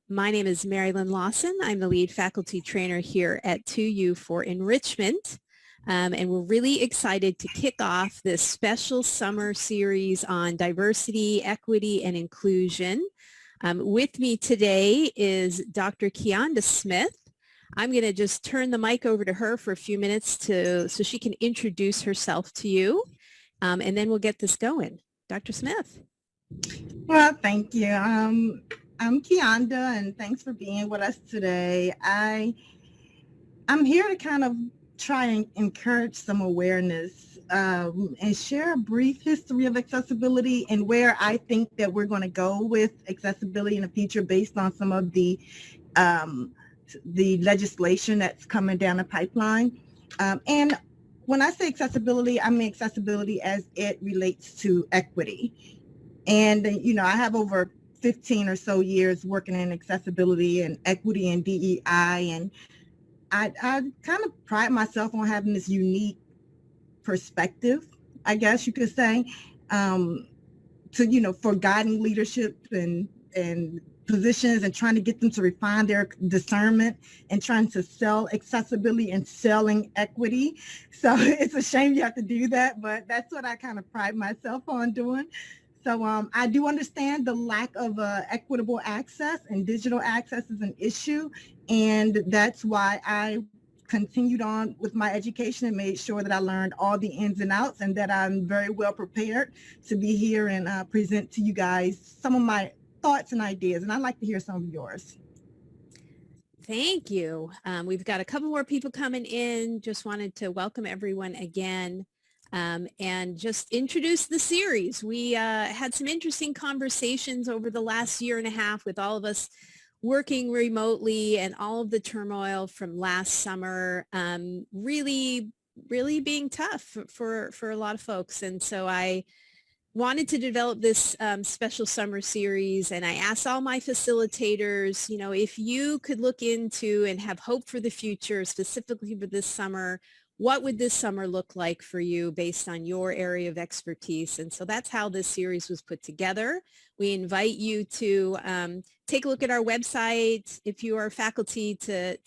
My name is Marilyn Lawson. I'm the lead faculty trainer here at 2U for Enrichment. And we're really excited to kick off this special summer series on diversity, equity, and inclusion. With me today is Dr. Keyonda Smith. I'm going to just turn the mic over to her for a few minutes so she can introduce herself to you, and then we'll get this going. Dr. Smith. Well, thank you. I'm Keyonda, and thanks for being with us today. I'm here to kind of try and encourage some awareness and share a brief history of accessibility and where I think that we're going to go with accessibility in the future based on some of the legislation that's coming down the pipeline. And when I say accessibility, I mean accessibility as it relates to equity. And, you know, I have over 15 or so years working in accessibility and equity and DEI. And I kind of pride myself on having this unique perspective, I guess you could say, for guiding leadership and positions and trying to get them to refine their discernment and trying to sell accessibility and selling equity. So it's a shame you have to do that, but that's what I kind of pride myself on doing. So I do understand the lack of equitable access, and digital access is an issue. And that's why I continued on with my education and made sure that I learned all the ins and outs and that I'm very well prepared to be here and present to you guys some of my thoughts and ideas. And I'd like to hear some of yours. Thank you. We've got a couple more people coming in. Just wanted to welcome everyone again. And just introduce the series. We had some interesting conversations over the last year and a half with all of us working remotely and all of the turmoil from last summer, really being tough for a lot of folks. And so I wanted to develop this special summer series, and I asked all my facilitators, you know, if you could look into and have hope for the future, specifically for this summer, what would this summer look like for you based on your area of expertise? And so that's how this series was put together. We invite you to take a look at our website if you are faculty to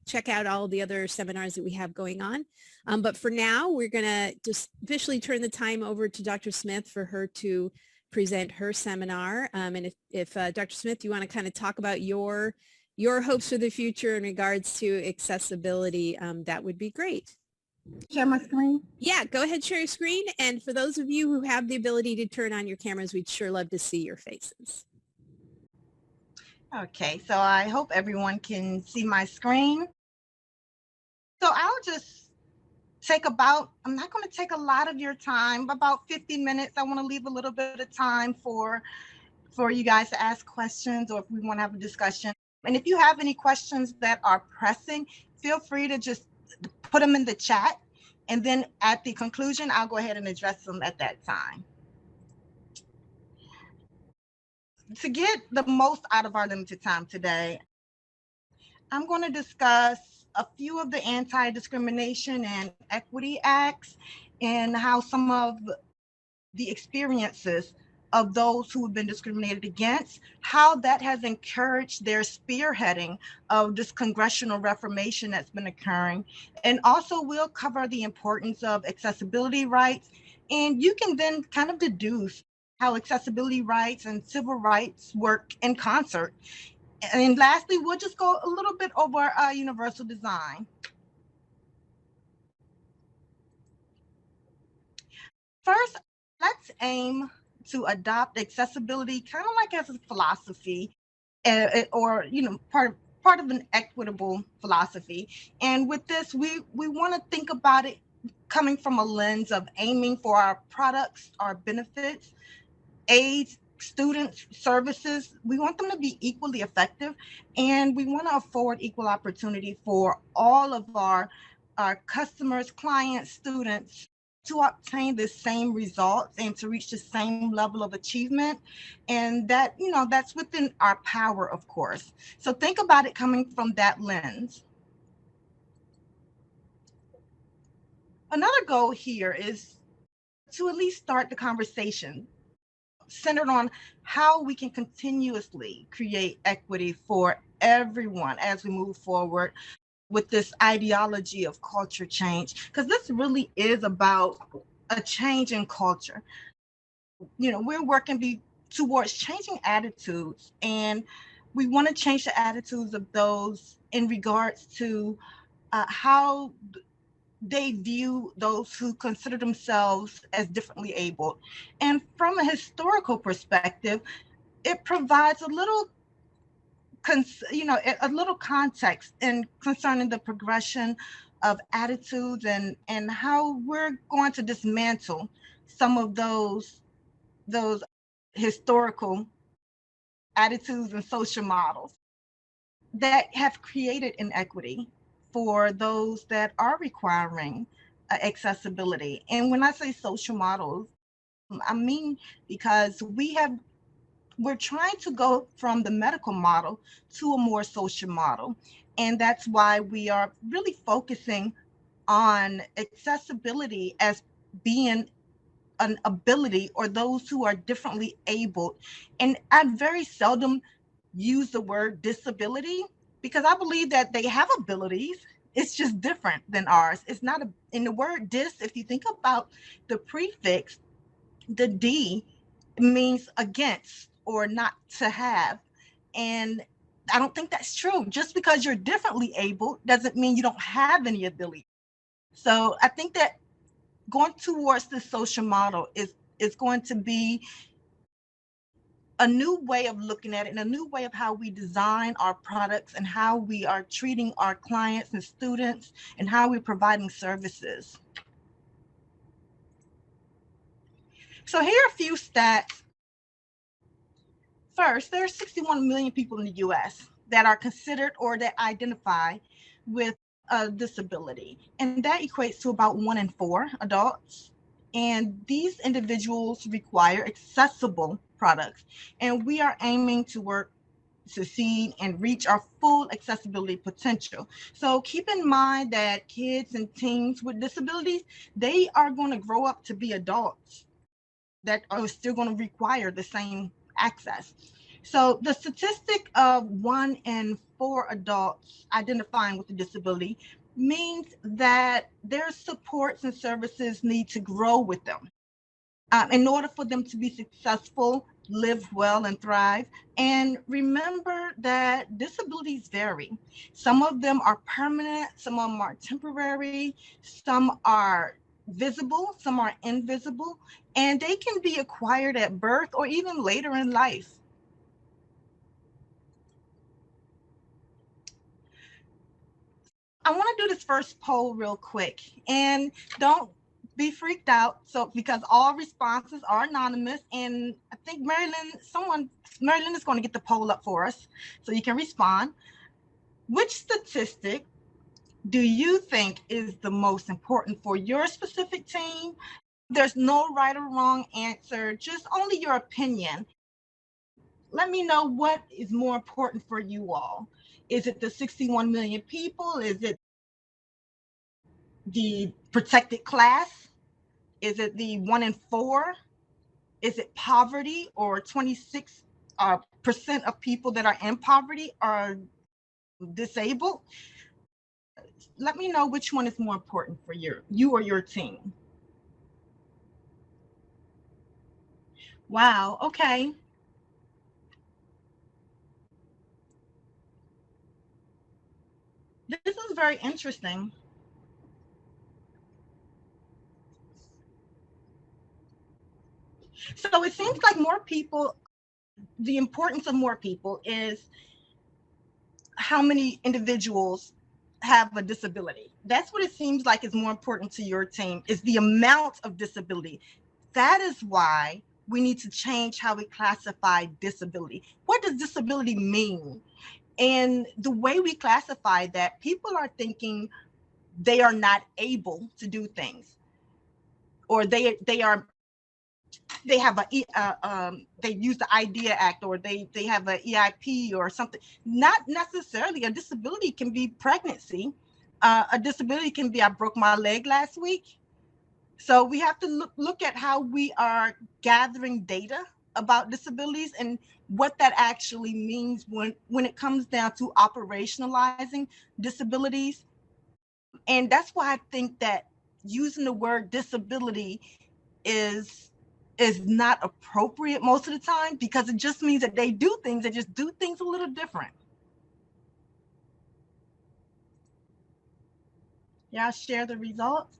check out all the other seminars that we have going on. But for now, we're going to just officially turn the time over to Dr. Smith for her to present her seminar. And if Dr. Smith, you want to kind of talk about your hopes for the future in regards to accessibility, that would be great. Share my screen? Yeah, go ahead, share your screen. And for those of you who have the ability to turn on your cameras, we'd sure love to see your faces. Okay, so I hope everyone can see my screen. So I'll just I'm not going to take a lot of your time, about 50 minutes. I want to leave a little bit of time for you guys to ask questions or if we want to have a discussion. And if you have any questions that are pressing, feel free to just put them in the chat. And then at the conclusion, I'll go ahead and address them at that time. To get the most out of our limited time today, I'm going to discuss a few of the Anti-Discrimination and Equity Acts and how some of the experiences of those who have been discriminated against, how that has encouraged their spearheading of this congressional reformation that's been occurring. And also we'll cover the importance of accessibility rights. And you can then kind of deduce how accessibility rights and civil rights work in concert. And lastly, we'll just go a little bit over universal design. First, let's aim to adopt accessibility kind of like as a philosophy, or part of an equitable philosophy. And with this, we want to think about it coming from a lens of aiming for our products, our benefits, aids, students, services. We want them to be equally effective, and we want to afford equal opportunity for all of our customers, clients, students, to obtain the same results and to reach the same level of achievement. And that, that's within our power, of course. So think about it coming from that lens. Another goal here is to at least start the conversation. centered on how we can continuously create equity for everyone as we move forward with this ideology of culture change, because this really is about a change in culture. We're working towards changing attitudes, and we want to change the attitudes of those in regards to how they view those who consider themselves as differently abled. And from a historical perspective, it provides a little a little context in concerning the progression of attitudes and how we're going to dismantle some of those historical attitudes and social models that have created inequity for those that are requiring accessibility. And when I say social models, I mean because we're trying to go from the medical model to a more social model. And that's why we are really focusing on accessibility as being an ability, or those who are differently abled. And I very seldom use the word disability, because I believe that they have abilities. It's just different than ours. It's not in the word dis, if you think about the prefix, the D means against or not to have. And I don't think that's true. Just because you're differently able doesn't mean you don't have any ability. So I think that going towards the social model is going to be a new way of looking at it, and a new way of how we design our products and how we are treating our clients and students and how we're providing services. So here are a few stats. First, there are 61 million people in the US that are considered or that identify with a disability, and that equates to about 1 in 4 adults. And these individuals require accessible products, and we are aiming to work, succeed, and reach our full accessibility potential. So keep in mind that kids and teens with disabilities, they are going to grow up to be adults that are still going to require the same access. So the statistic of 1 in 4 adults identifying with a disability means that their supports and services need to grow with them in order for them to be successful, live well, and thrive. And remember that disabilities vary. Some of them are permanent, some of them are temporary, some are visible, some are invisible, and they can be acquired at birth or even later in life. I want to do this first poll real quick, and don't be freaked out. So, because all responses are anonymous, and I think Marilyn is going to get the poll up for us so you can respond. Which statistic do you think is the most important for your specific team? There's no right or wrong answer, just only your opinion. Let me know what is more important for you all. Is it the 61 million people? Is it the protected class? Is it the 1 in 4? Is it poverty, or 26% of people that are in poverty are disabled? Let me know which one is more important for you or your team. Wow, okay. This is very interesting. So it seems like more people, the importance of more people is how many individuals have a disability. That's what it seems like is more important to your team, is the amount of disability. That is why we need to change how we classify disability. What does disability mean? And the way we classify that, people are thinking they are not able to do things, or they have they use the IDEA Act, or they have an EIP or something. Not necessarily. A disability can be pregnancy. A disability can be, I broke my leg last week. So we have to look at how we are gathering data about disabilities and what that actually means when it comes down to operationalizing disabilities. And that's why I think that using the word disability is not appropriate most of the time, because it just means that they just do things a little different. Yeah, I'll share the results.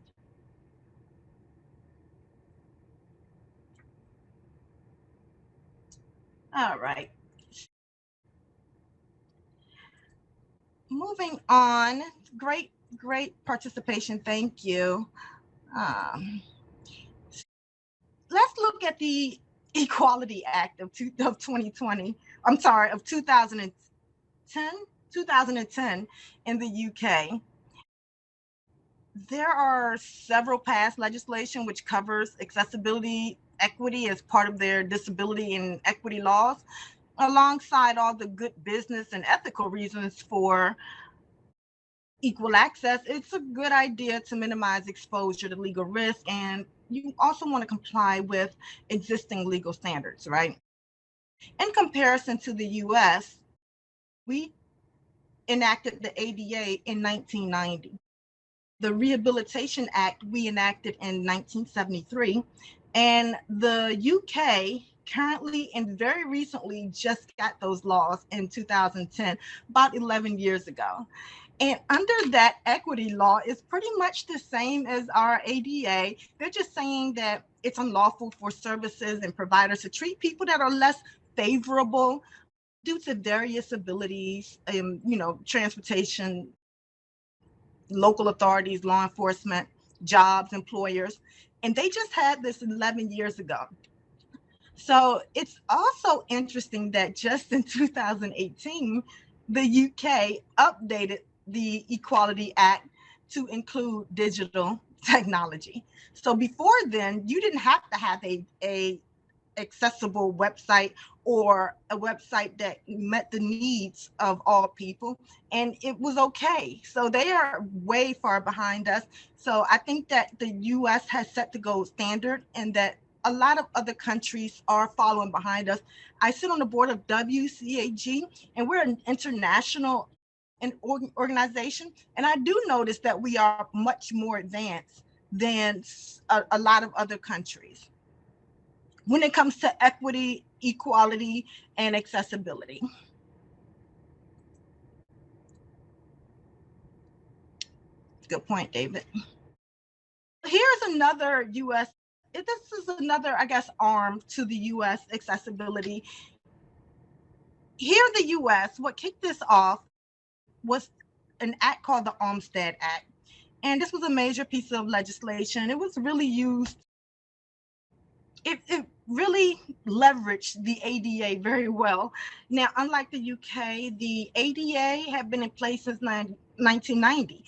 All right. Moving on. Great participation. Thank you. Um, let's look at the Equality Act of 2020. I'm sorry, of 2010 in the UK. There are several past legislation which covers accessibility equity as part of their disability and equity laws, alongside all the good business and ethical reasons for equal access. It's a good idea to minimize exposure to legal risk, and you also want to comply with existing legal standards, right? In comparison to the US, we enacted the ADA in 1990. The Rehabilitation Act we enacted in 1973, and the UK currently and very recently just got those laws in 2010, about 11 years ago. And under that equity law is pretty much the same as our ADA. They're just saying that it's unlawful for services and providers to treat people that are less favorable due to various abilities, transportation, local authorities, law enforcement, jobs, employers. And they just had this 11 years ago. So it's also interesting that just in 2018, the UK updated the Equality Act to include digital technology. So before then, you didn't have to have a accessible website or a website that met the needs of all people, and it was okay. So they are way far behind us. So I think that the US has set the gold standard, and that a lot of other countries are following behind us. I sit on the board of WCAG, and we're an international organization, and I do notice that we are much more advanced than a lot of other countries when it comes to equity, equality, and accessibility. Good point, David. Here's another US, this is another, I guess, arm to the US accessibility. Here in the US, what kicked this off was an act called the Olmstead Act. And this was a major piece of legislation. It was really used, it really leveraged the ADA very well. Now, unlike the UK, the ADA had been in place since 1990.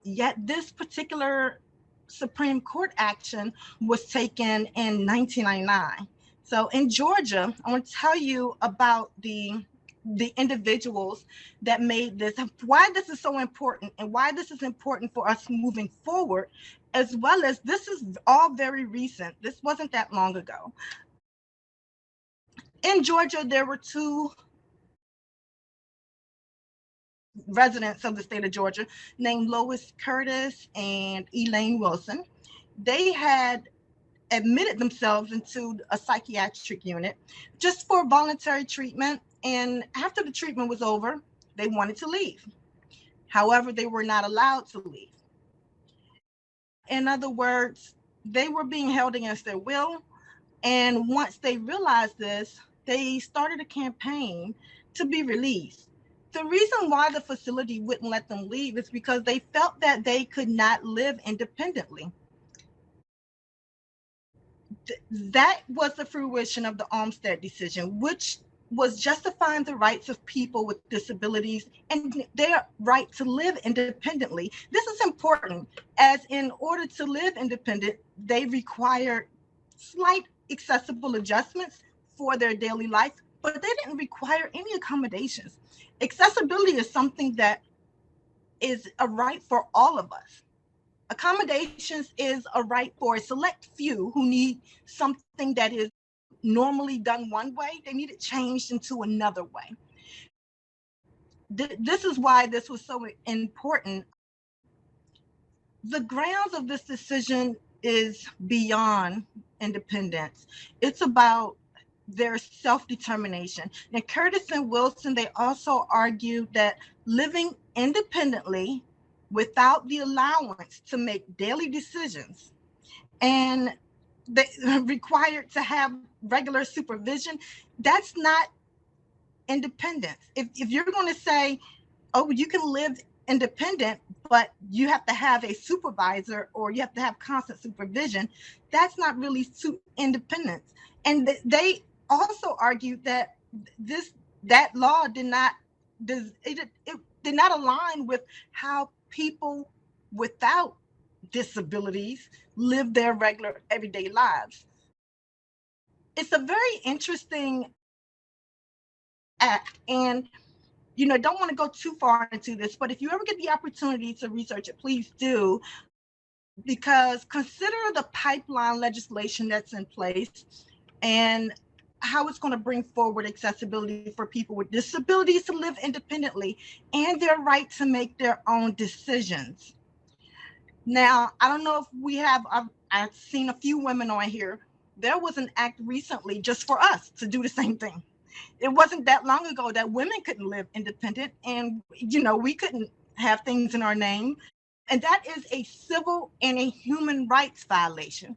Yet this particular Supreme Court action was taken in 1999. So in Georgia, I want to tell you about the individuals that made this, why this is so important, and why this is important for us moving forward, as well as this is all very recent. This wasn't that long ago. In Georgia, there were two residents of the state of Georgia named Lois Curtis and Elaine Wilson. They had admitted themselves into a psychiatric unit just for voluntary treatment. And after the treatment was over, they wanted to leave. However, they were not allowed to leave. In other words, they were being held against their will. And once they realized this, they started a campaign to be released. The reason why the facility wouldn't let them leave is because they felt that they could not live independently. That was the fruition of the Olmstead decision, which was justifying the rights of people with disabilities and their right to live independently. This is important, as in order to live independent, they require slight accessible adjustments for their daily life, but they didn't require any accommodations. Accessibility is something that is a right for all of us. Accommodations is a right for a select few who need something that is normally done one way, they need it changed into another way. This is why this was so important. The grounds of this decision is beyond independence. It's about their self-determination. And Curtis and Wilson, they also argued that living independently without the allowance to make daily decisions and they required to have regular supervision, that's not independence. If you're going to say, oh, you can live independent, but you have to have a supervisor or you have to have constant supervision, that's not really independence. And they also argued that that law did not align with how people without disabilities live their regular everyday lives. It's a very interesting act, and don't want to go too far into this, but if you ever get the opportunity to research it, please do, because consider the pipeline legislation that's in place and how it's going to bring forward accessibility for people with disabilities to live independently and their right to make their own decisions. Now, I don't know if we have, I've seen a few women on here. There was an act recently just for us to do the same thing. It wasn't that long ago that women couldn't live independent and, we couldn't have things in our name. And that is a civil and a human rights violation.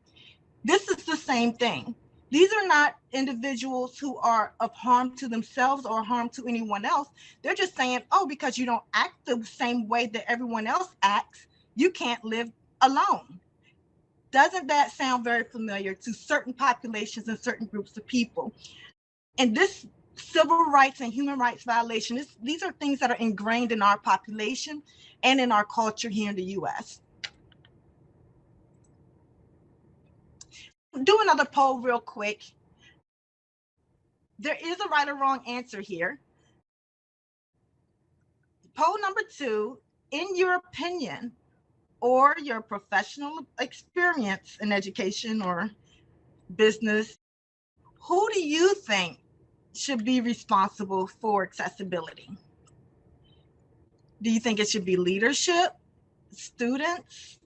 This is the same thing. These are not individuals who are of harm to themselves or harm to anyone else. They're just saying, oh, because you don't act the same way that everyone else acts, you can't live alone. Doesn't that sound very familiar to certain populations and certain groups of people? And this civil rights and human rights violation, these are things that are ingrained in our population and in our culture here in the US. Do another poll real quick. There is a right or wrong answer here. Poll number 2, in your opinion or your professional experience in education or business, who do you think should be responsible for accessibility? Do you think it should be leadership, students,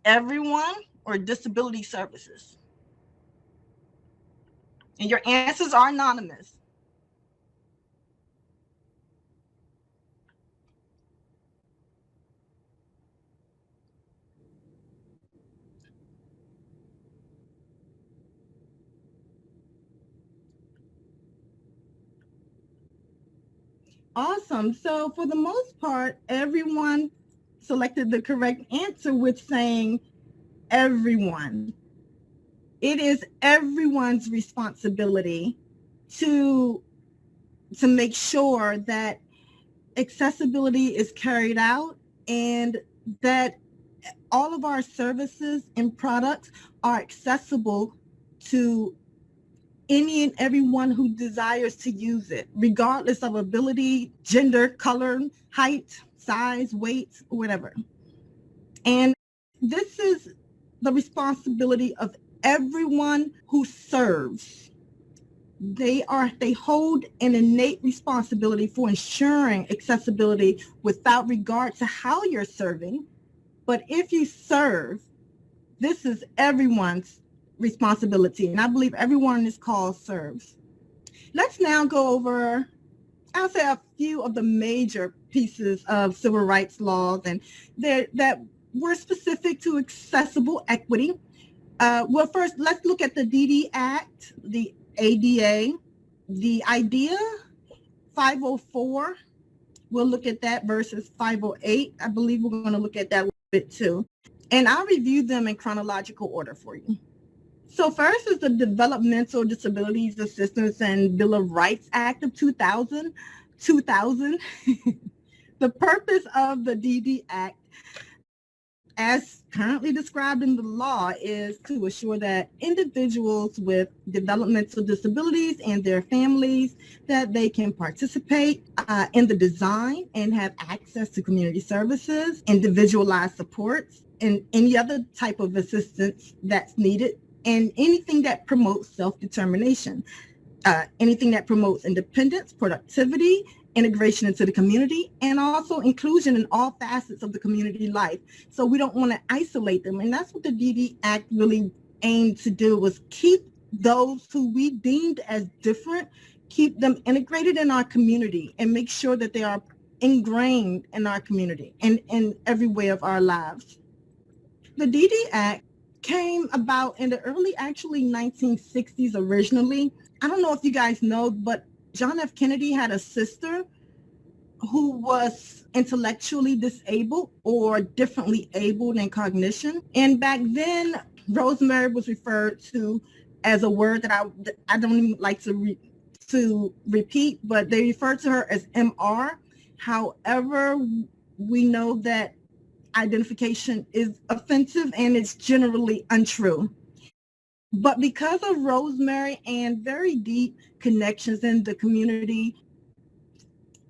everyone, or disability services? And your answers are anonymous. Awesome. So for the most part, everyone selected the correct answer with saying everyone. It is everyone's responsibility to make sure that accessibility is carried out and that all of our services and products are accessible to any and everyone who desires to use it, regardless of ability, gender, color, height, size, weight, whatever. And this is the responsibility of everyone who serves. They hold an innate responsibility for ensuring accessibility without regard to how you're serving. But if you serve, this is everyone's responsibility. And I believe everyone on this call serves. Let's now go over, I'll say, a few of the major pieces of civil rights laws and that were specific to accessible equity. Well, first, let's look at the DD Act, the ADA, the IDEA, 504. We'll look at that versus 508. I believe we're going to look at that a little bit too. And I'll review them in chronological order for you. So first is the Developmental Disabilities Assistance and Bill of Rights Act of 2000. The purpose of the DD Act, as currently described in the law, is to assure that individuals with developmental disabilities and their families, that they can participate in the design and have access to community services, individualized supports, and any other type of assistance that's needed and anything that promotes self-determination, anything that promotes independence, productivity, integration into the community, and also inclusion in all facets of the community life. So we don't want to isolate them. And that's what the DD Act really aimed to do, was keep those who we deemed as different, keep them integrated in our community and make sure that they are ingrained in our community and in every way of our lives. The DD Act came about in the early, actually 1960s originally. I don't know if you guys know, but John F. Kennedy had a sister who was intellectually disabled or differently abled in cognition. And back then, Rosemary was referred to as a word that I don't even like to repeat, but they referred to her as MR. However, we know that identification is offensive and it's generally untrue. But because of Rosemary and very deep connections in the community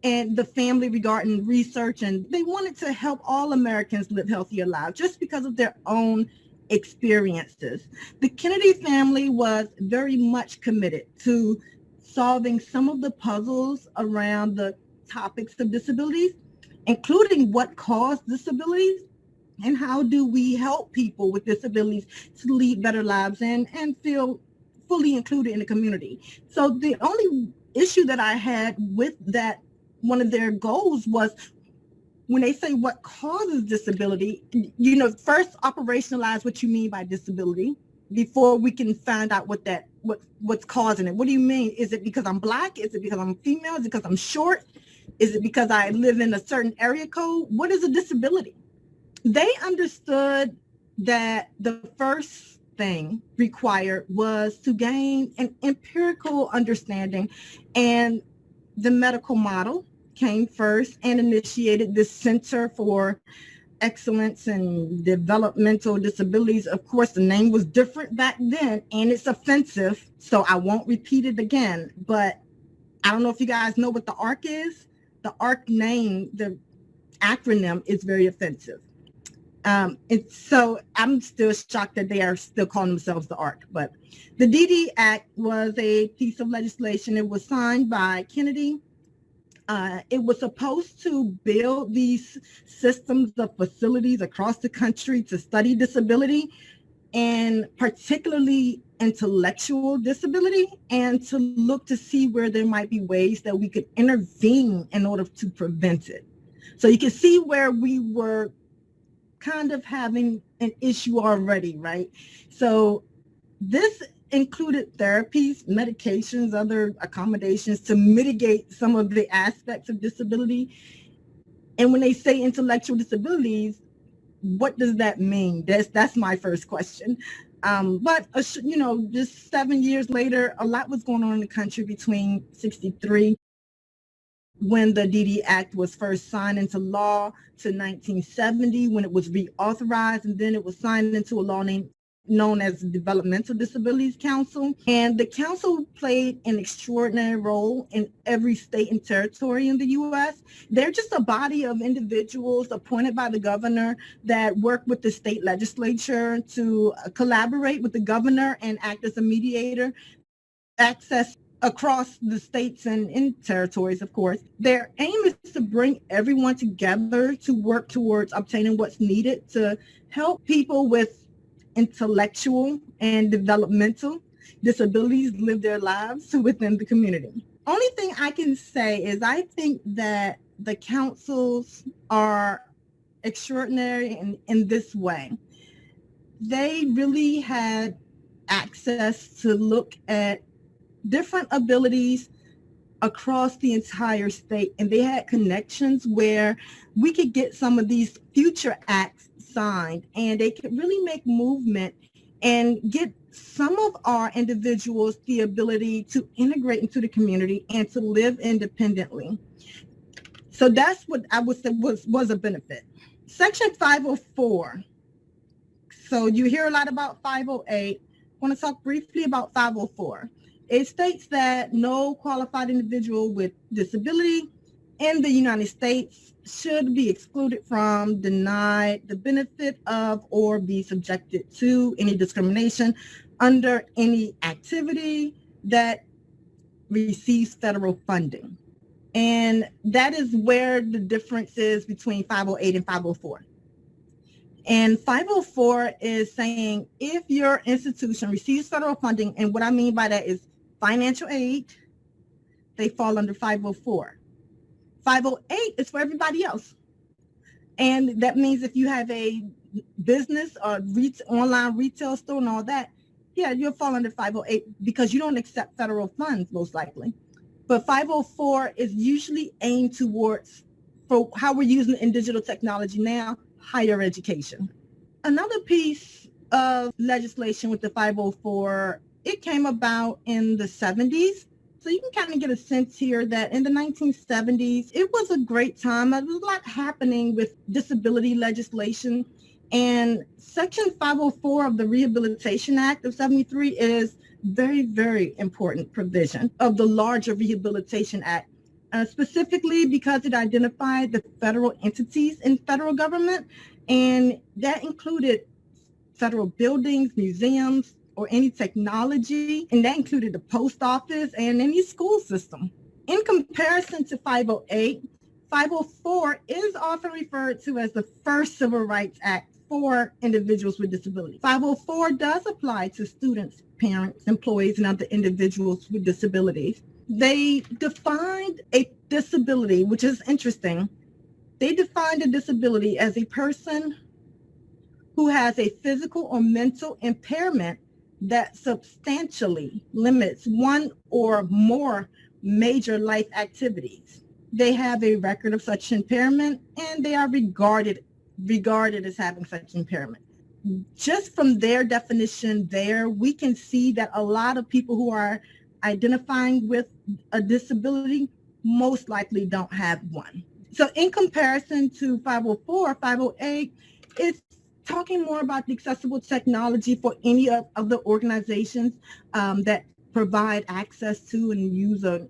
and the family regarding research, and they wanted to help all Americans live healthier lives just because of their own experiences. The Kennedy family was very much committed to solving some of the puzzles around the topics of disabilities, including what caused disabilities and how do we help people with disabilities to lead better lives and feel fully included in the community. So the only issue that I had with that, one of their goals was when they say what causes disability, first operationalize what you mean by disability before we can find out what's causing it. What do you mean? Is it because I'm Black? Is it because I'm female? Is it because I'm short? Is it because I live in a certain area code? What is a disability? They understood that the first thing required was to gain an empirical understanding, and the medical model came first and initiated this Center for Excellence in Developmental Disabilities. Of course, the name was different back then and it's offensive, so I won't repeat it again, but I don't know if you guys know what the ARC is. The ARC name, the acronym, is very offensive. So I'm still shocked that they are still calling themselves the ARC. But the DD Act was a piece of legislation. It was signed by Kennedy. It was supposed to build these systems of facilities across the country to study disability, and particularly intellectual disability, and to look to see where there might be ways that we could intervene in order to prevent it. So you can see where we were kind of having an issue already, right? So this included therapies, medications, other accommodations to mitigate some of the aspects of disability. And when they say intellectual disabilities, what does that mean? That's my first question. But just 7 years later, a lot was going on in the country between 1963, when the DD Act was first signed into law, to 1970, when it was reauthorized, and then it was signed into a law known as the Developmental Disabilities Council. And the council played an extraordinary role in every state and territory in the U.S. They're just a body of individuals appointed by the governor that work with the state legislature to collaborate with the governor and act as a mediator, access across the states and in territories, of course. Their aim is to bring everyone together to work towards obtaining what's needed to help people with intellectual and developmental disabilities live their lives within the community. Only thing I can say is I think that the councils are extraordinary in this way. They really had access to look at different abilities across the entire state, and they had connections where we could get some of these future acts signed, and they could really make movement and get some of our individuals the ability to integrate into the community and to live independently. So that's what I would say was a benefit. Section 504. So you hear a lot about 508. I want to talk briefly about 504. It states that no qualified individual with disability in the United States should be excluded from, denied the benefit of, or be subjected to any discrimination under any activity that receives federal funding. And that is where the difference is between 508 and 504. And 504 is saying if your institution receives federal funding, and what I mean by that is financial aid, they fall under 504. 508 is for everybody else. And that means if you have a business or online retail store and all that, yeah, you'll fall under 508 because you don't accept federal funds most likely. But 504 is usually aimed towards, for how we're using it in digital technology now, higher education. Another piece of legislation with the 504, it came about in the 70s. So you can kind of get a sense here that in the 1970s, it was a great time. There was a lot happening with disability legislation. And Section 504 of the Rehabilitation Act of 73 is very, very important provision of the larger Rehabilitation Act, specifically because it identified the federal entities in federal government. And that included federal buildings, museums, or any technology, and that included the post office and any school system. In comparison to 508, 504 is often referred to as the first Civil Rights Act for individuals with disabilities. 504 does apply to students, parents, employees, and other individuals with disabilities. They defined a disability, which is interesting. They defined a disability as a person who has a physical or mental impairment that substantially limits one or more major life activities. They have a record of such impairment, and they are regarded as having such impairment. Just from their definition there, we can see that a lot of people who are identifying with a disability most likely don't have one. So in comparison to 504, 508, it's talking more about the accessible technology for any of the organizations that provide access to and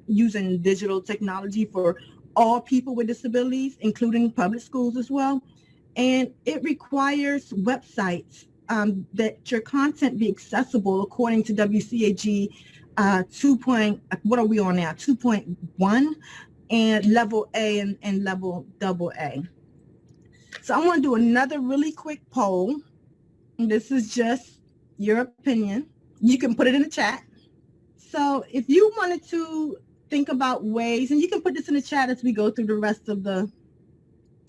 using digital technology for all people with disabilities, including public schools as well. And it requires websites that your content be accessible according to WCAG 2.1 and level A and level AA. So I want to do another really quick poll. This is just your opinion. You can put it in the chat. So if you wanted to think about ways, and you can put this in the chat as we go through the rest of the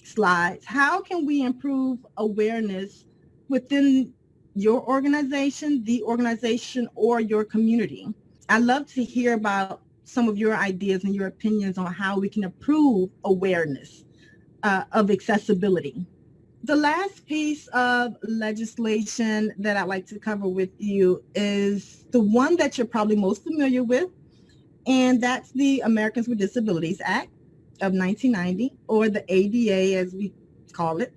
slides, how can we improve awareness within your organization, the organization, or your community? I'd love to hear about some of your ideas and your opinions on how we can improve awareness of accessibility. The last piece of legislation that I'd like to cover with you is the one that you're probably most familiar with, and that's the Americans with Disabilities Act of 1990, or the ADA as we call it.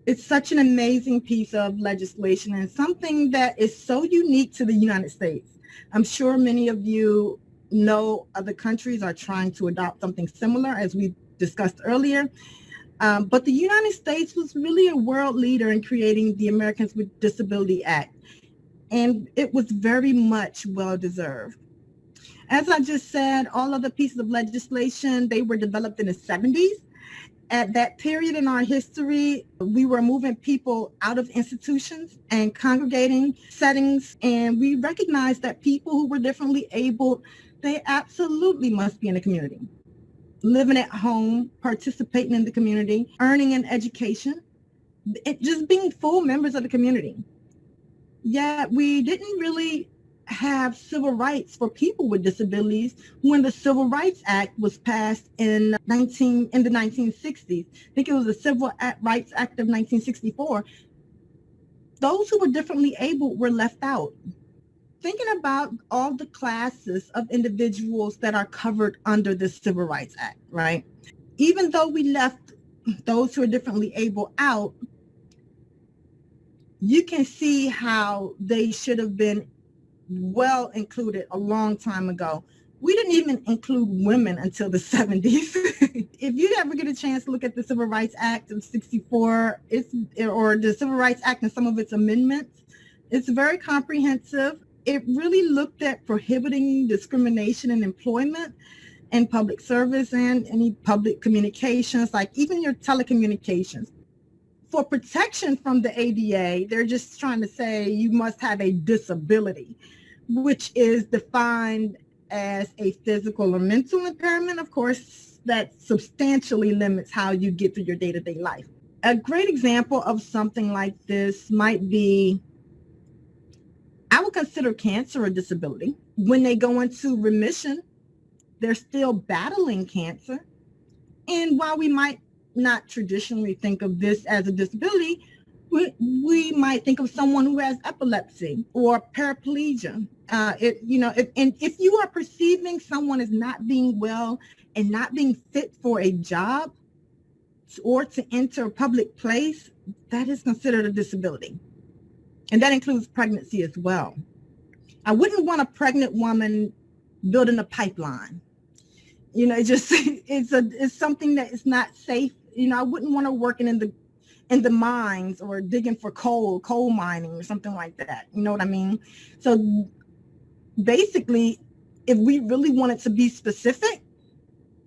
It's such an amazing piece of legislation and something that is so unique to the United States. I'm sure many of you know other countries are trying to adopt something similar, as we discussed earlier. But the United States was really a world leader in creating the Americans with Disability Act, and it was very much well-deserved. As I just said, all of the pieces of legislation, they were developed in the 70s. At that period in our history, we were moving people out of institutions and congregating settings, and we recognized that people who were differently abled, they absolutely must be in the community, living at home, participating in the community, earning an education, just being full members of the community. Yet we didn't really have civil rights for people with disabilities when the Civil Rights Act was passed in the 1960s. I think it was the Civil Rights Act of 1964. Those who were differently abled were left out. Thinking about all the classes of individuals that are covered under the Civil Rights Act, right? Even though we left those who are differently able out, you can see how they should have been well included a long time ago. We didn't even include women until the 70s. If you ever get a chance to look at the Civil Rights Act of 64, or the Civil Rights Act and some of its amendments, It's very comprehensive. It really looked at prohibiting discrimination in employment and public service and any public communications, like even your telecommunications. For protection from the ADA, they're just trying to say you must have a disability, which is defined as a physical or mental impairment, of course, that substantially limits how you get through your day-to-day life. A great example of something like this might be, I would consider cancer a disability. When they go into remission, they're still battling cancer. And while we might not traditionally think of this as a disability, we might think of someone who has epilepsy or paraplegia. If you are perceiving someone as not being well and not being fit for a job or to enter a public place, that is considered a disability. And that includes pregnancy as well. I wouldn't want a pregnant woman building a pipeline. It's something that is not safe. I wouldn't want her working in the mines or digging for coal mining or something like that. You know what I mean? So basically, if we really wanted to be specific,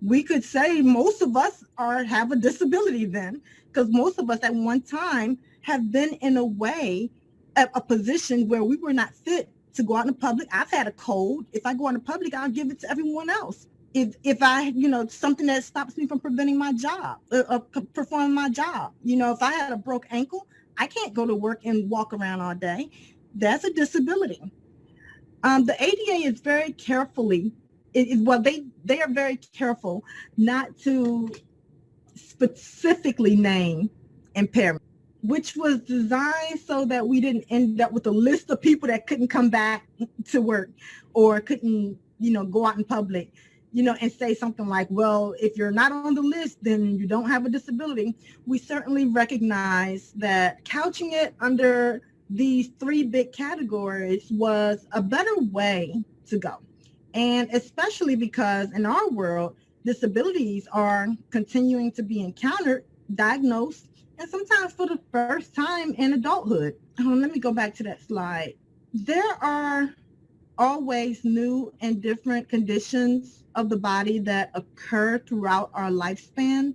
we could say most of us have a disability then, because most of us at one time have been in a position where we were not fit to go out in public. I've had a cold. If I go out in public, I'll give it to everyone else. If I, something that stops me from preventing my job, performing my job. If I had a broke ankle, I can't go to work and walk around all day. That's a disability. The ADA is very carefully, they are very careful not to specifically name impairment, which was designed so that we didn't end up with a list of people that couldn't come back to work or couldn't, go out in public. And say something like, well, if you're not on the list, then you don't have a disability. We certainly recognize that couching it under these three big categories was a better way to go. And especially because in our world, disabilities are continuing to be encountered, diagnosed, and sometimes for the first time in adulthood. Let me go back to that slide. There are always new and different conditions of the body that occur throughout our lifespan.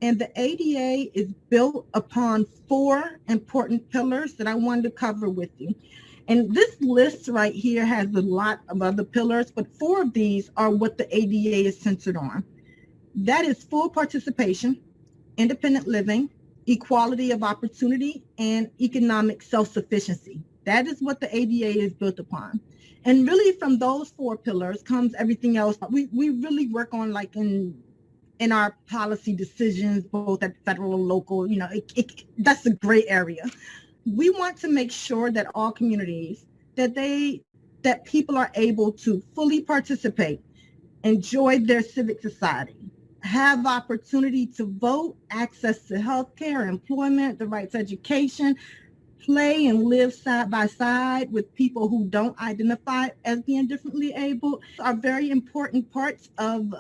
And the ADA is built upon 4 important pillars that I wanted to cover with you. And this list right here has a lot of other pillars, but 4 of these are what the ADA is centered on. That is full participation, independent living, equality of opportunity, and economic self-sufficiency. That is what the ADA is built upon. And really from those 4 pillars comes everything else. We really work on in our policy decisions, both at federal and local, that's a gray area. We want to make sure that all communities, that people are able to fully participate, enjoy their civic society, have opportunity to vote, access to healthcare, employment, the right to education, play and live side by side with people who don't identify as being differently able, are very important parts of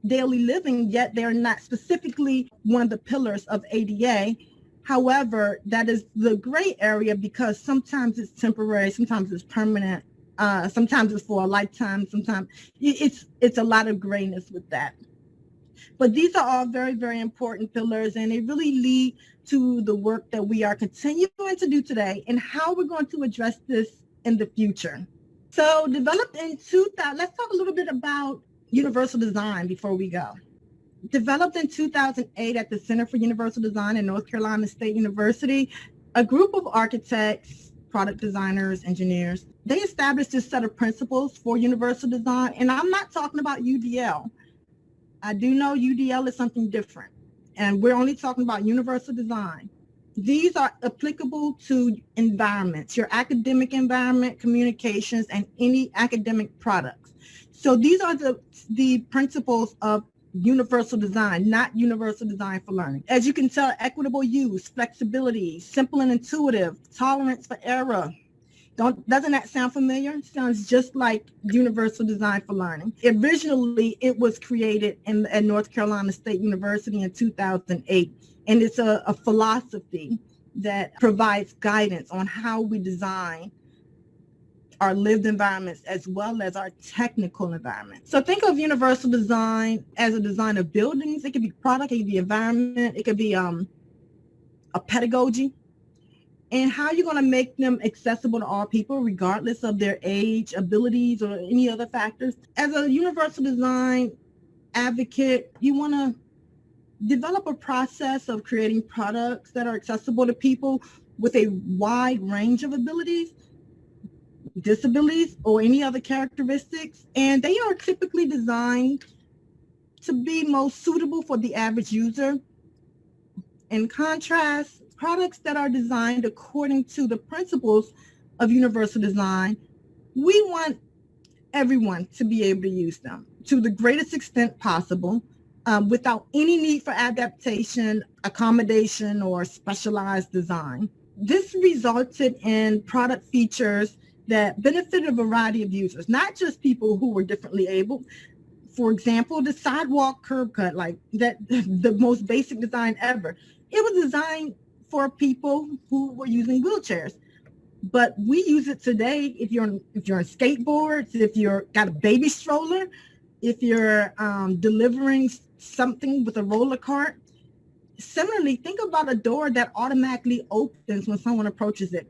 daily living, yet they're not specifically one of the pillars of ADA. However, that is the gray area because sometimes it's temporary, sometimes it's permanent, sometimes it's for a lifetime, sometimes it's a lot of grayness with that. But these are all very, very important pillars, and they really lead to the work that we are continuing to do today and how we're going to address this in the future. So developed in 2000, let's talk a little bit about universal design before we go. Developed in 2008 at the Center for Universal Design at North Carolina State University, a group of architects, product designers, engineers, they established this set of principles for universal design. And I'm not talking about UDL. I do know UDL is something different, and we're only talking about universal design. These are applicable to environments, your academic environment, communications, and any academic products. So these are the principles of universal design, not universal design for learning. As you can tell, equitable use, flexibility, simple and intuitive, tolerance for error. Doesn't that sound familiar? It sounds just like universal design for learning. Originally, it was created at North Carolina State University in 2008, and it's a philosophy that provides guidance on how we design our lived environments as well as our technical environment. So think of universal design as a design of buildings. It could be product, it could be environment, it could be a pedagogy, and how you're going to make them accessible to all people regardless of their age, abilities, or any other factors. As a universal design advocate, you want to develop a process of creating products that are accessible to people with a wide range of abilities, disabilities, or any other characteristics, and they are typically designed to be most suitable for the average user. In contrast, products that are designed according to the principles of universal design, we want everyone to be able to use them to the greatest extent possible, without any need for adaptation, accommodation, or specialized design. This resulted in product features that benefit a variety of users, not just people who were differently able. For example, the sidewalk curb cut, like that, the most basic design ever. It was designed for people who were using wheelchairs, but we use it today. If you're on skateboards, if you're got a baby stroller, if you're delivering something with a roller cart. Similarly, think about a door that automatically opens when someone approaches it.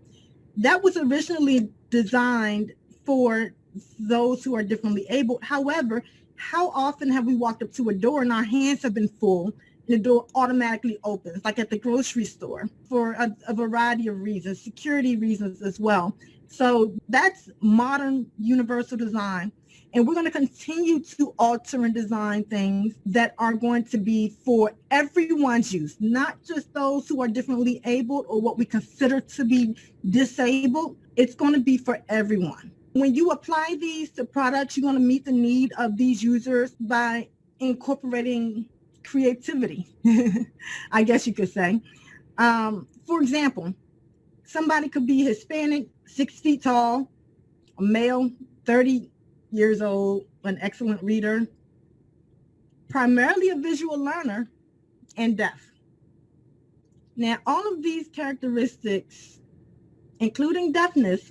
That was originally designed for those who are differently able. However, how often have we walked up to a door and our hands have been full and the door automatically opens, like at the grocery store, for a variety of reasons, security reasons as well. So that's modern universal design. And we're going to continue to alter and design things that are going to be for everyone's use, not just those who are differently abled or what we consider to be disabled. It's going to be for everyone. When you apply these to products, you're going to meet the need of these users by incorporating creativity, I guess you could say. For example, somebody could be Hispanic, 6 feet tall, a male, 30 years old, an excellent reader, primarily a visual learner, and deaf. Now, all of these characteristics, including deafness,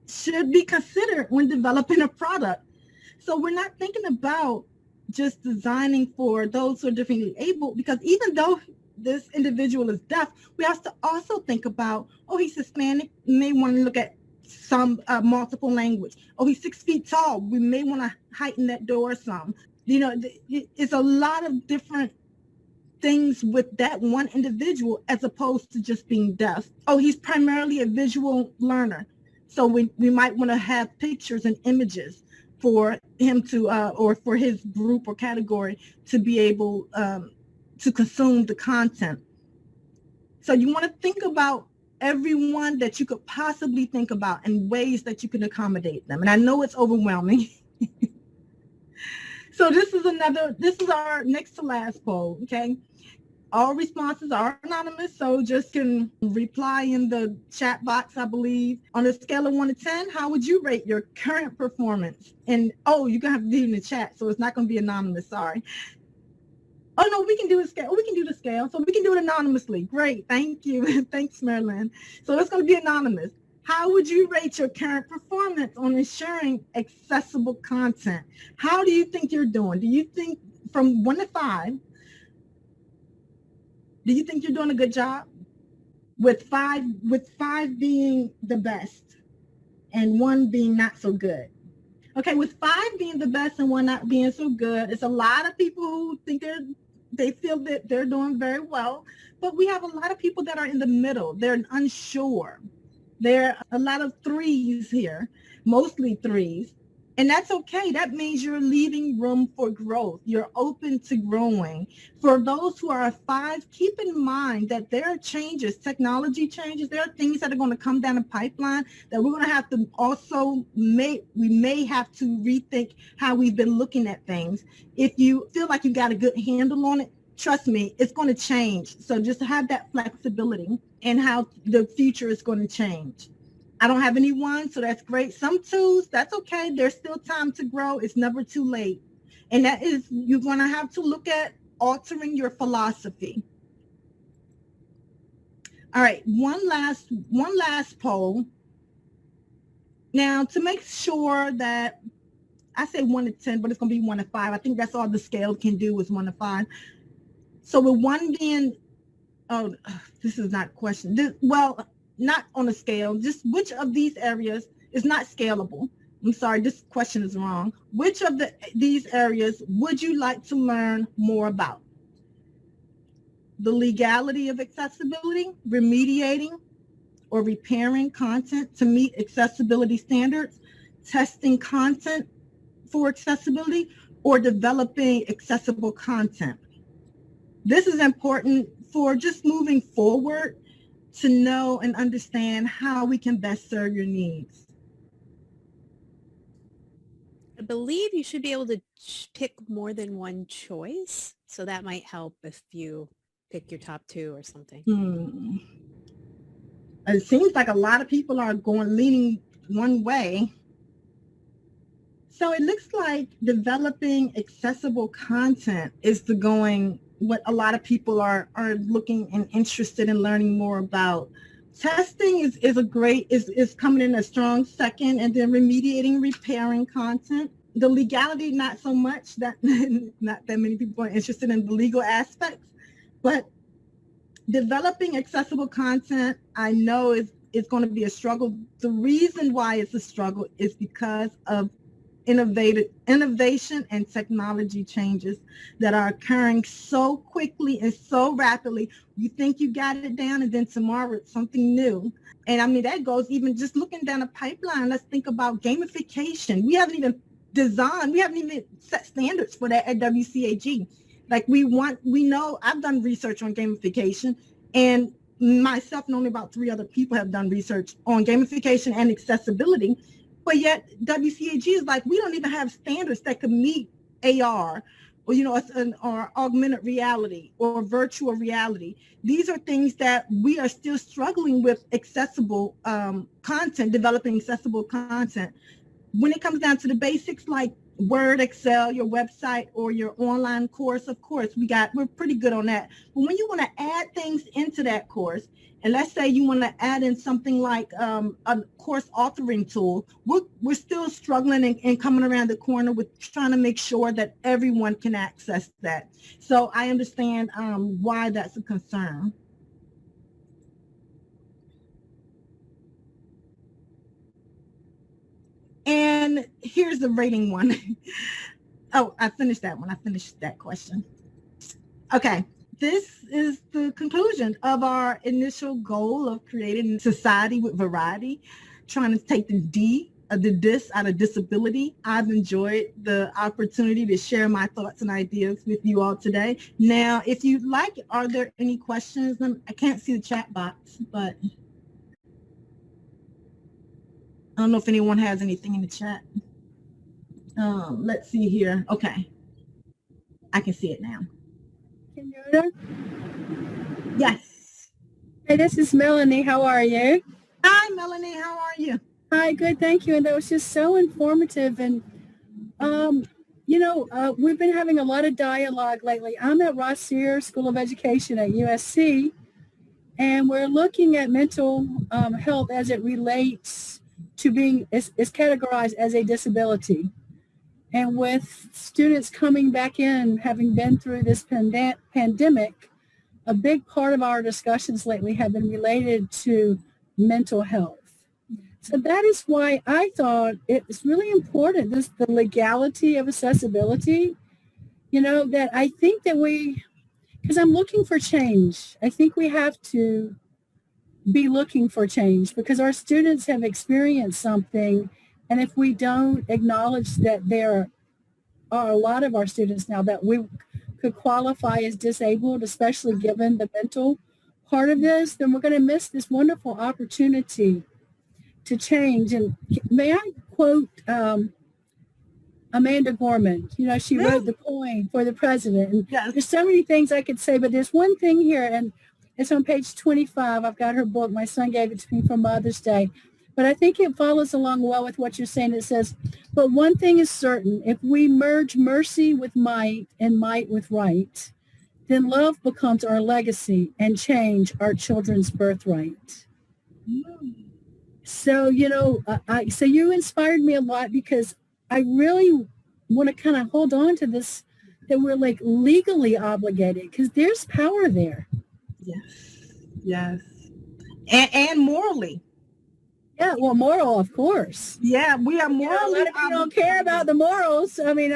should be considered when developing a product. So we're not thinking about just designing for those who are differently able, because even though this individual is deaf, we have to also think about, oh, he's Hispanic, we may want to look at some multiple language. Oh, he's 6 feet tall, we may want to heighten that door some. You know, it's a lot of different things with that one individual as opposed to just being deaf. Oh, he's primarily a visual learner, so we might want to have pictures and images for him to, or for his group or category to be able to consume the content. So you want to think about everyone that you could possibly think about and ways that you can accommodate them. And I know it's overwhelming. So this is our next to last poll, okay? All responses are anonymous, so just can reply in the chat box, I believe. On a scale of 1 to 10, how would you rate your current performance? And, oh, you're going to have to do it in the chat, so it's not going to be anonymous, sorry. Oh, no, we can do a scale. Oh, we can do the scale, so we can do it anonymously. Great, thank you. Thanks, Marilyn. So it's going to be anonymous. How would you rate your current performance on ensuring accessible content? How do you think you're doing? Do you think from 1 to 5, do you think you're doing a good job? With five being the best and 1 being not so good. Okay, with 5 being the best and 1 not being so good, it's a lot of people who think they feel that they're doing very well, but we have a lot of people that are in the middle. They're unsure. There are a lot of 3s here, mostly 3s. And that's okay. That means you're leaving room for growth. You're open to growing. For those who are 5, keep in mind that there are changes, technology changes. There are things that are going to come down the pipeline that we're going to have to also we may have to rethink how we've been looking at things. If you feel like you got a good handle on it, trust me, it's going to change. So just have that flexibility in how the future is going to change. I don't have any 1, so that's great. Some 2s, that's okay. There's still time to grow. It's never too late. And that is, you're going to have to look at altering your philosophy. All right, one last poll. Now, to make sure that I say 1 to 10, but it's going to be 1 to 5. I think that's all the scale can do is 1 to 5. So with 1 being, oh, this is not a question. Well, not on a scale. Just which of these areas is not scalable? I'm sorry, this question is wrong. Which of these areas would you like to learn more about? The legality of accessibility, remediating or repairing content to meet accessibility standards, testing content for accessibility, or developing accessible content. This is important for just moving forward to know and understand how we can best serve your needs. I believe you should be able to pick more than one choice. So that might help if you pick your top 2 or something. It seems like a lot of people are leaning one way. So it looks like developing accessible content is what a lot of people are looking and interested in learning more about. Testing is coming in a strong second, and then remediating, repairing content. The legality, not so much, that not that many people are interested in the legal aspects, but developing accessible content, I know is going to be a struggle. The reason why it's a struggle is because of innovation and technology changes that are occurring so quickly and so rapidly. You think you got it down, and then tomorrow it's something new. And I mean, that goes even just looking down a pipeline. Let's think about gamification. We haven't even set standards for that at WCAG. Like we know, I've done research on gamification, and myself and only about 3 other people have done research on gamification and accessibility. But yet WCAG is like, we don't even have standards that could meet AR or, or augmented reality or virtual reality. These are things that we are still struggling with accessible content, developing accessible content. When it comes down to the basics like Word, Excel, your website, or your online course, of course, we're pretty good on that. But when you want to add things into that course, and let's say you want to add in something like a course authoring tool, we're still struggling and coming around the corner with trying to make sure that everyone can access that. So I understand why that's a concern. And here's the rating one. Oh, I finished that one. I finished that question. Okay. This is the conclusion of our initial goal of creating a society with variety, trying to take the dis out of disability. I've enjoyed the opportunity to share my thoughts and ideas with you all today. Now, if you'd like, are there any questions? I can't see the chat box, but I don't know if anyone has anything in the chat. Let's see here. Okay. I can see it now. Keyonda? Yes. Hey, this is Melanie. How are you? Hi, Melanie. How are you? Hi, good. Thank you. And that was just so informative. And, we've been having a lot of dialogue lately. I'm at Ross Sear School of Education at USC, and we're looking at mental health as it relates to being is categorized as a disability. And with students coming back in, having been through this pandemic, a big part of our discussions lately have been related to mental health. So that is why I thought it's really important, the legality of accessibility, that I think that because I'm looking for change. I think we have to be looking for change because our students have experienced something. And if we don't acknowledge that there are a lot of our students now that we could qualify as disabled, especially given the mental part of this, then we're going to miss this wonderful opportunity to change. And may I quote Amanda Gorman? She wrote the poem for the president. And there's so many things I could say, but there's one thing here, and it's on page 25. I've got her book. My son gave it to me for Mother's Day. But I think it follows along well with what you're saying. It says, but one thing is certain, if we merge mercy with might and might with right, then love becomes our legacy and change our children's birthright. So, so you inspired me a lot because I really want to kind of hold on to this, that we're like legally obligated, because there's power there. Yes. And morally. Yeah, well, moral, of course. Yeah, we are morally. A lot of people don't care about the morals. I mean,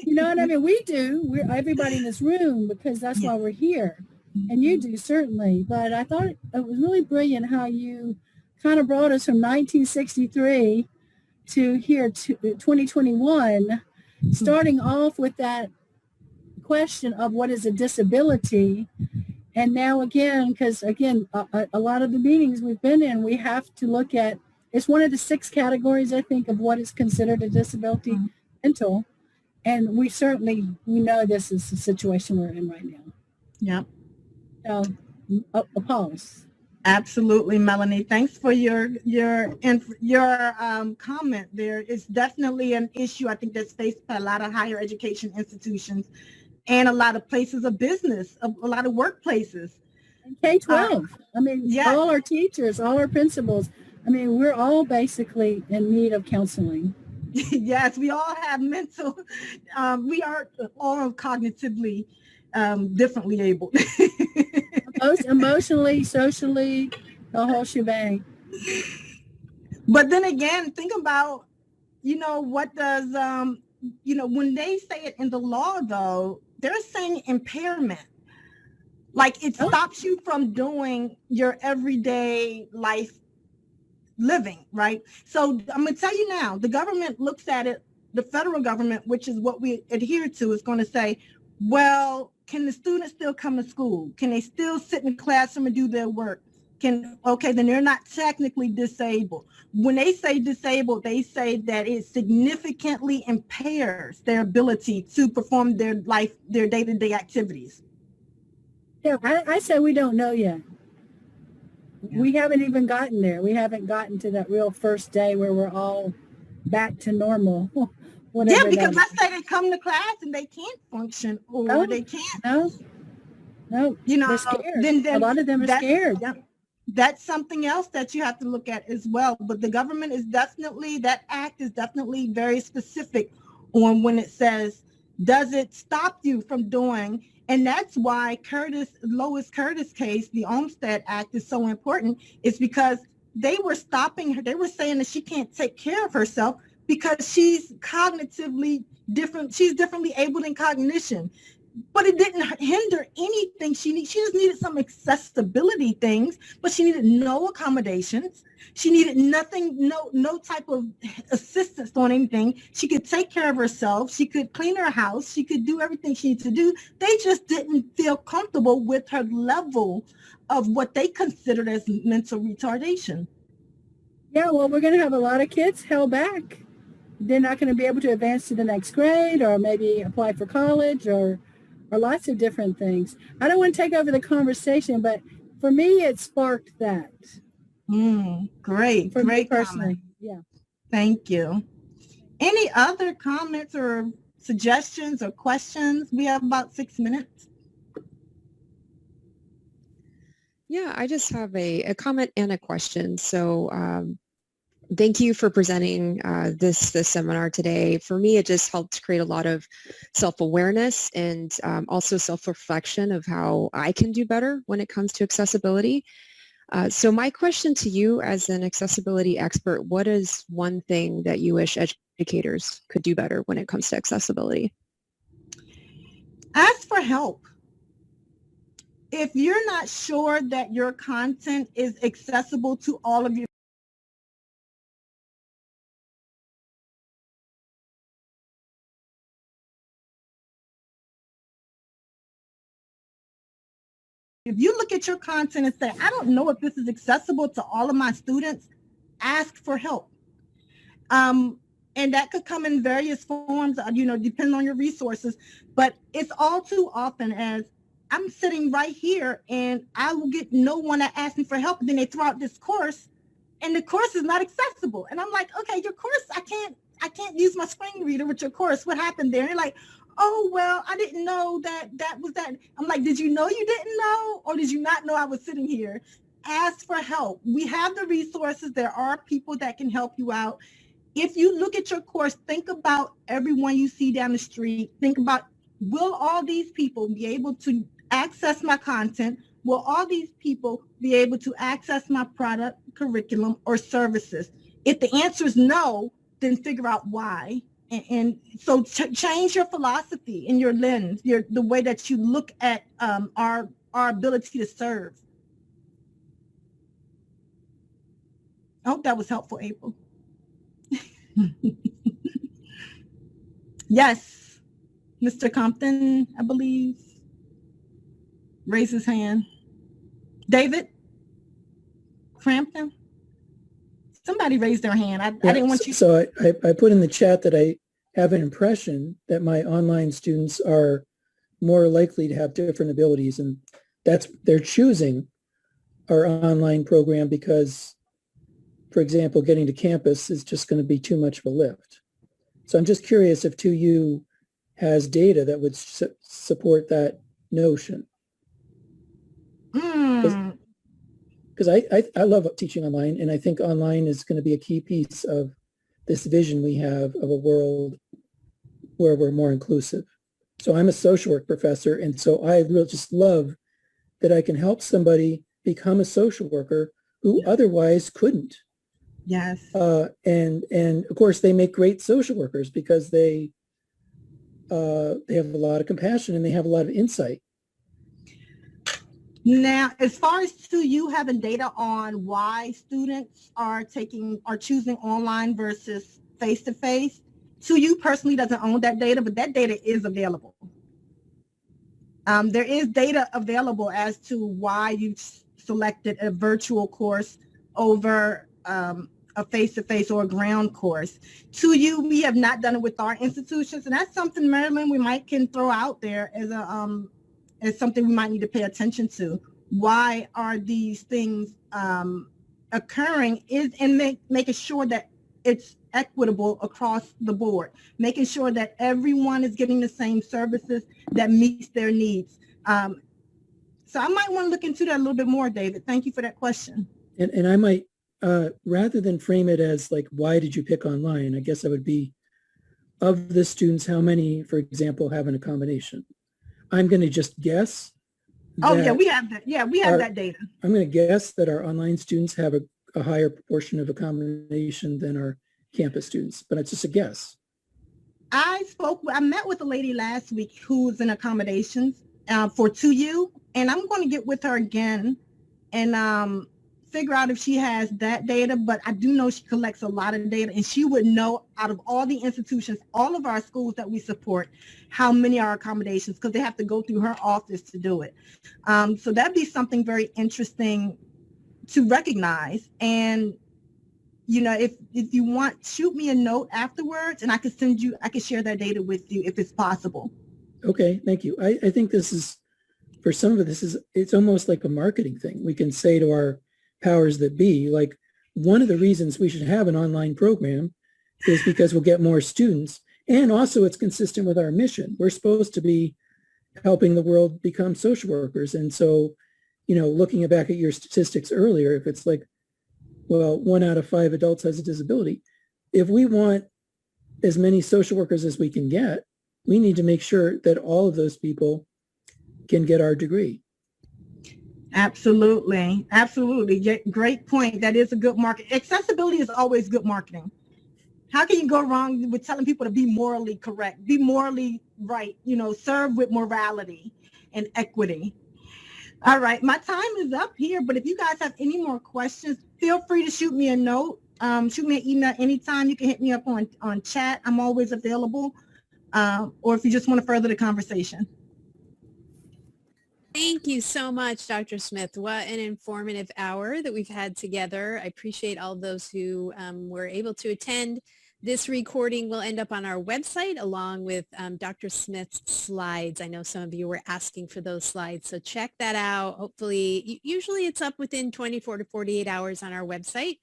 you know what I mean? We do. We're everybody in this room, because that's why we're here. And you do, certainly. But I thought it was really brilliant how you kind of brought us from 1963 to here to 2021, starting off with that question of what is a disability. And now again, because again, a lot of the meetings we've been in, we have to look at, it's one of the 6 categories, I think, of what is considered a disability, mental. And we know this is the situation we're in right now. Yep. So, a pause. Absolutely, Melanie. Thanks for your comment there. It's definitely an issue, I think, that's faced by a lot of higher education institutions and a lot of places of business, a lot of workplaces. And K-12. I mean, all our teachers, all our principals. I mean, we're all basically in need of counseling. Yes, we all have mental, we are all cognitively differently able. Emotionally, socially, the whole shebang. But then again, think about, what does, when they say it in the law, though, they're saying impairment. Like it stops you from doing your everyday life living, right? So I'm going to tell you now, the government looks at it, the federal government, which is what we adhere to, is going to say, well, can the students still come to school? Can they still sit in the classroom and do their work? Then they're not technically disabled. When they say disabled, they say that it significantly impairs their ability to perform their day-to-day activities. Yeah, I say we don't know yet. Yeah. We haven't even gotten there. We haven't gotten to that real first day where we're all back to normal. Yeah, because let's say they come to class and they can't function, or they can't. No. They're scared. Then a lot of them are scared. Yeah. That's something else that you have to look at as well. But the government is that act is definitely very specific on when it says, does it stop you from doing? And that's why Lois Curtis case, the Olmstead Act, is so important, is because they were stopping her. They were saying that she can't take care of herself because she's cognitively different. She's differently able in cognition. But it didn't hinder anything. She just needed some accessibility things, but she needed no accommodations. She needed nothing, no type of assistance on anything. She could take care of herself. She could clean her house. She could do everything she needed to do. They just didn't feel comfortable with her level of what they considered as mental retardation. Yeah, well, we're going to have a lot of kids held back. They're not going to be able to advance to the next grade, or maybe apply for college, or lots of different things. I don't want to take over the conversation, but for me, it sparked that. Great personally. Comment. Yeah. Thank you. Any other comments or suggestions or questions? We have about 6 minutes. Yeah, I just have a comment and a question. So thank you for presenting this seminar today. For me, it just helped create a lot of self-awareness and also self-reflection of how I can do better when it comes to accessibility. So my question to you as an accessibility expert, what is one thing that you wish educators could do better when it comes to accessibility? Ask for help. If you're not sure that your content is accessible to all of your If you look at your content and say, I don't know if this is accessible to all of my students, ask for help. And that could come in various forms, depending on your resources. But it's all too often as I'm sitting right here and I will get no one that asks me for help. And then they throw out this course and the course is not accessible. And I'm like, okay, your course, I can't use my screen reader with your course. What happened there? And you're like, oh, well, I didn't know that was that. I'm like, did you know you didn't know, or did you not know I was sitting here? Ask for help. We have the resources. There are people that can help you out. If you look at your course, think about everyone you see down the street. Think about, will all these people be able to access my content? Will all these people be able to access my product, curriculum, or services? If the answer is no, then figure out why. And so change your philosophy and your lens, the way that you look at our ability to serve. I hope that was helpful, April. Yes, Mr. Compton, I believe, raised his hand. David Crampton? Somebody raised their hand. I didn't want you. So I put in the chat that I have an impression that my online students are more likely to have different abilities, and they're choosing our online program because, for example, getting to campus is just going to be too much of a lift. So I'm just curious if 2U has data that would support that notion. Because I love teaching online, and I think online is going to be a key piece of this vision we have of a world where we're more inclusive. So I'm a social work professor, and so I really just love that I can help somebody become a social worker who otherwise couldn't. Yes. And of course, they make great social workers because they have a lot of compassion and they have a lot of insight. Now, as far as you having data on why students are choosing online versus face-to-face, you personally doesn't own that data, but that data is available. There is data available as to why you selected a virtual course over a face-to-face or a ground course. We have not done it with our institutions, and that's something, Marilyn, we can throw out there as something we might need to pay attention to. Why are these things occurring? Making sure that it's equitable across the board, making sure that everyone is getting the same services that meets their needs. So I might want to look into that a little bit more, David. Thank you for that question. And I might, rather than frame it as like, why did you pick online? I guess I would be, of the students, how many, for example, have an accommodation? I'm going to just guess. Oh, yeah, we have that. Yeah, we have that data. I'm going to guess that our online students have a higher proportion of accommodation than our campus students, but it's just a guess. I met with a lady last week who's in accommodations for 2U, and I'm going to get with her again and figure out if she has that data, but I do know she collects a lot of data, and she would know out of all the institutions, all of our schools that we support, how many are accommodations, because they have to go through her office to do it. So that'd be something very interesting to recognize. And, you know, if you want, shoot me a note afterwards, and I can share that data with you if it's possible. Okay, thank you. I think this is, for some of it, it's almost like a marketing thing. We can say to our powers that be, like, one of the reasons we should have an online program is because we'll get more students, and also it's consistent with our mission. We're supposed to be helping the world become social workers. And so, you know, looking back at your statistics earlier, if it's like, well, 1 out of 5 adults has a disability, if we want as many social workers as we can get, we need to make sure that all of those people can get our degree. Absolutely. Absolutely. Great point. That is a good market. Accessibility is always good marketing. How can you go wrong with telling people to be morally correct, be morally right, you know, serve with morality and equity? All right. My time is up here, but if you guys have any more questions, feel free to shoot me a note, shoot me an email anytime. You can hit me up on chat. I'm always available. Or if you just want to further the conversation. Thank you so much, Dr. Smith. What an informative hour that we've had together. I appreciate all those who were able to attend. This recording will end up on our website along with Dr. Smith's slides. I know some of you were asking for those slides, so check that out. Hopefully, usually it's up within 24 to 48 hours on our website.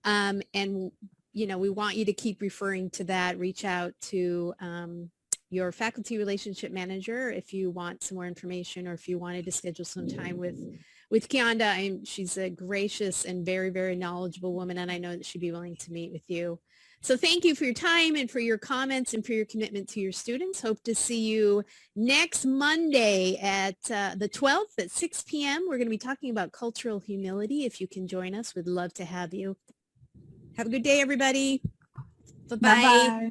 And, you know, we want you to keep referring to that. Reach out to your faculty relationship manager if you want some more information, or if you wanted to schedule some time with Keyonda. She's a gracious and very, very knowledgeable woman, and I know that she'd be willing to meet with you. So thank you for your time and for your comments and for your commitment to your students. Hope to see you next Monday at the 12th at 6 p.m. We're going to be talking about cultural humility. If you can join us, we'd love to have you. Have a good day, everybody. Bye-bye. Bye-bye.